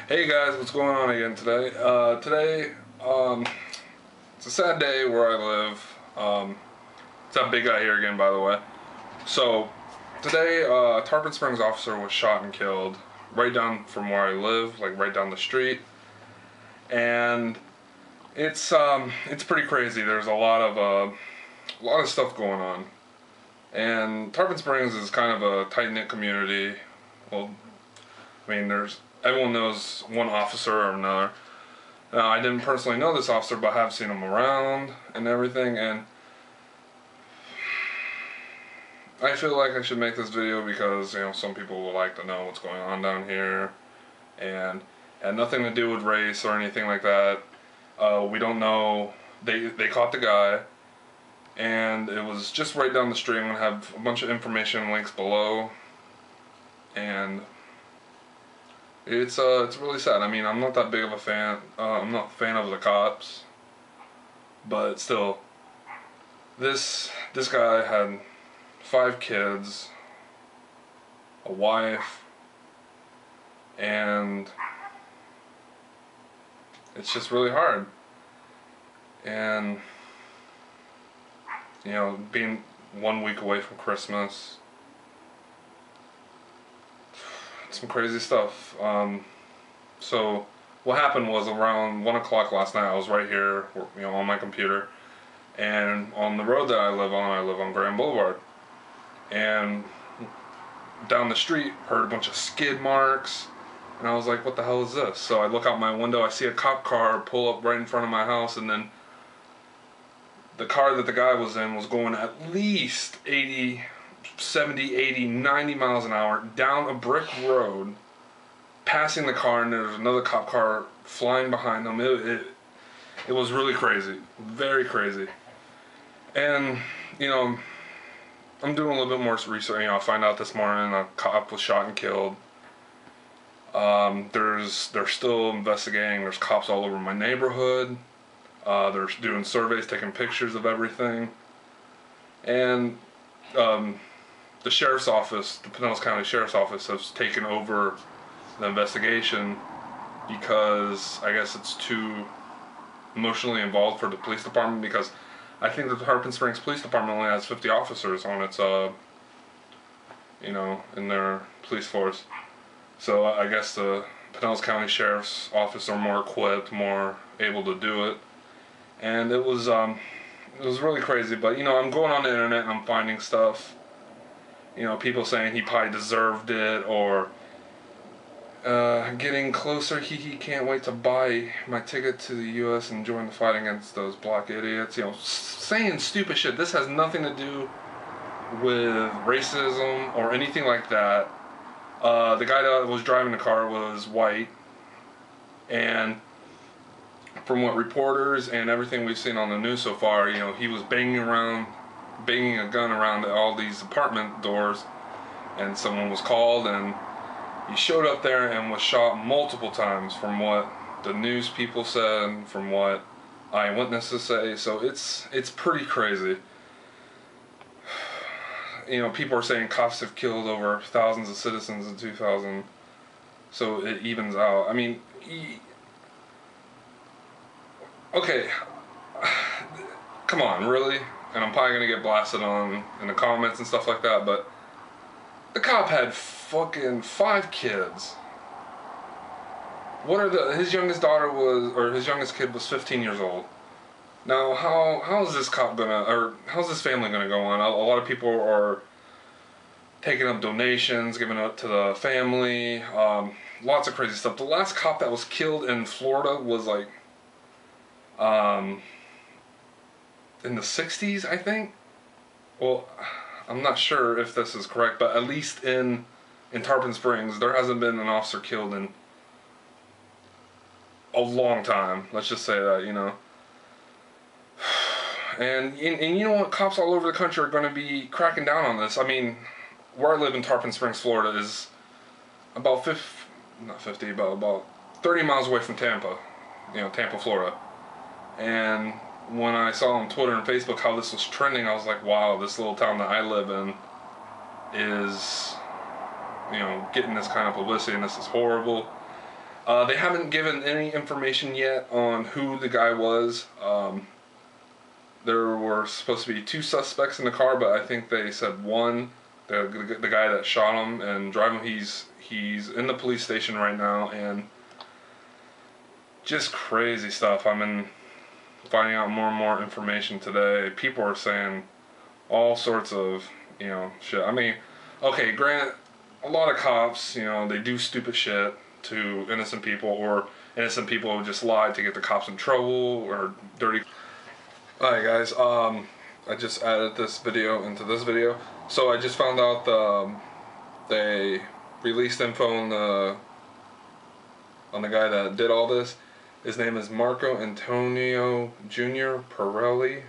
Hey guys, what's going on again today? It's a sad day where I live. It's that big guy here again, by the way. So, today, Tarpon Springs officer was shot and killed right down from where I live, like right down the street. And it's pretty crazy. There's a lot of stuff going on. And Tarpon Springs is kind of a tight-knit community. Well, I mean, everyone knows one officer or another. Now, I didn't personally know this officer, but I have seen him around and everything, and I feel like I should make this video because, you know, some people would like to know what's going on down here, and it had nothing to do with race or anything like that. We don't know. They caught the guy, and it was just right down the street. I'm gonna have a bunch of information links below, and it's really sad. I mean, I'm not that big of a fan. I'm not a fan of the cops, but still, this guy had 5 kids, a wife, and it's just really hard. And you know, being 1 week away from Christmas. Some crazy stuff. So what happened was around 1 o'clock last night, I was right here, you know, on my computer, and on the road that I live on Grand Blvd, and down the street heard a bunch of skid marks, and I was like, what the hell is this? So I look out my window, I see a cop car pull up right in front of my house, and then the car that the guy was in was going at least 70, 80, 90 miles an hour down a brick road, passing the car, and there was another cop car flying behind them. It was really crazy, very crazy. And you know, I'm doing a little bit more research. You know, I find out this morning a cop was shot and killed. They're still investigating. There's cops all over my neighborhood. They're doing surveys, taking pictures of everything, and the sheriff's office, the Pinellas County Sheriff's Office, has taken over the investigation because I guess it's too emotionally involved for the police department, because I think the Tarpon Springs Police Department only has 50 officers on its, you know, in their police force. So I guess the Pinellas County Sheriff's Office are more equipped, more able to do it. And it was really crazy. But, you know, I'm going on the internet and I'm finding stuff. You know, people saying he probably deserved it, or getting closer, he can't wait to buy my ticket to the U.S. and join the fight against those black idiots. You know, saying stupid shit. This has nothing to do with racism or anything like that. The guy that was driving the car was white, and from what reporters and everything we've seen on the news so far, you know, he was banging a gun around all these apartment doors, and someone was called, and he showed up there and was shot multiple times, from what the news people said, from what eyewitnesses say. So it's pretty crazy. You know, people are saying cops have killed over thousands of citizens in 2000, so it evens out. I mean, okay, come on, really? And I'm probably gonna get blasted on in the comments and stuff like that, but the cop had fucking 5 kids. His youngest daughter was, or his youngest kid was 15 years old. Now, how is this cop gonna, or how's this family gonna go on? A lot of people are taking up donations, giving it to the family, lots of crazy stuff. The last cop that was killed in Florida was like, in the 60s, I think. Well, I'm not sure if this is correct, but at least in Tarpon Springs, there hasn't been an officer killed in a long time. Let's just say that, you know. And you know what? Cops all over the country are going to be cracking down on this. I mean, where I live in Tarpon Springs, Florida, is about 30 miles away from Tampa. You know, Tampa, Florida. And when I saw on Twitter and Facebook how this was trending, I was like, wow, this little town that I live in is, you know, getting this kind of publicity, and this is horrible. They haven't given any information yet on who the guy was. There were supposed to be 2 suspects in the car, but I think they said one, the guy that shot him and drove him. He's in the police station right now, and just crazy stuff. I've been finding out more and more information today. People are saying all sorts of, shit. I mean, okay, granted, a lot of cops, they do stupid shit to innocent people, or innocent people who just lie to get the cops in trouble, or dirty. Alright guys, I just added this video into this video. So I just found out they released info on the guy that did all this. His name is Marco Antonio Jr. Parilla.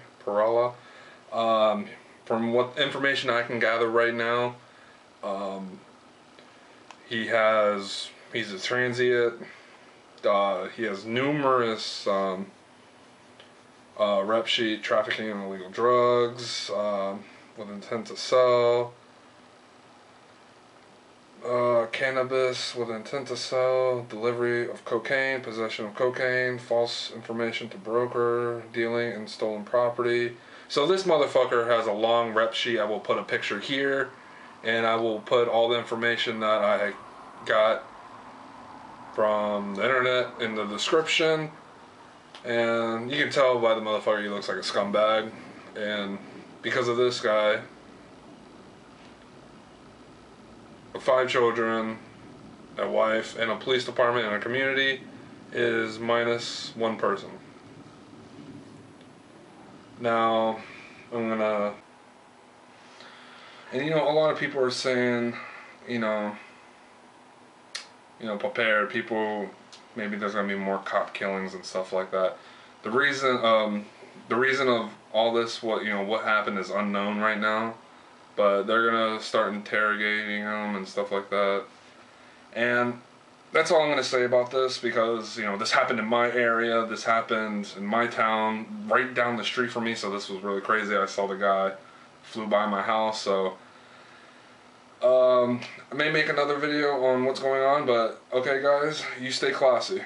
From what information I can gather right now, he's a transient. He has numerous rep sheet, trafficking in illegal drugs, with intent to sell, cannabis with intent to sell, delivery of cocaine, possession of cocaine, false information to broker, dealing in stolen property. So this motherfucker has a long rep sheet. I will put a picture here, and I will put all the information that I got from the internet in the description. And you can tell by the motherfucker he looks like a scumbag. And because of this guy, 5 children, a wife, and a police department and a community is -1 person. Now, I'm gonna... And a lot of people are saying, prepare people... Maybe there's gonna be more cop killings and stuff like that. The reason of all this, what happened, is unknown right now. But they're gonna start interrogating him and stuff like that. And that's all I'm gonna say about this, because this happened in my area. This happened in my town, right down the street from me. So this was really crazy. I saw the guy flew by my house. So I may make another video on what's going on, but okay guys, you stay classy.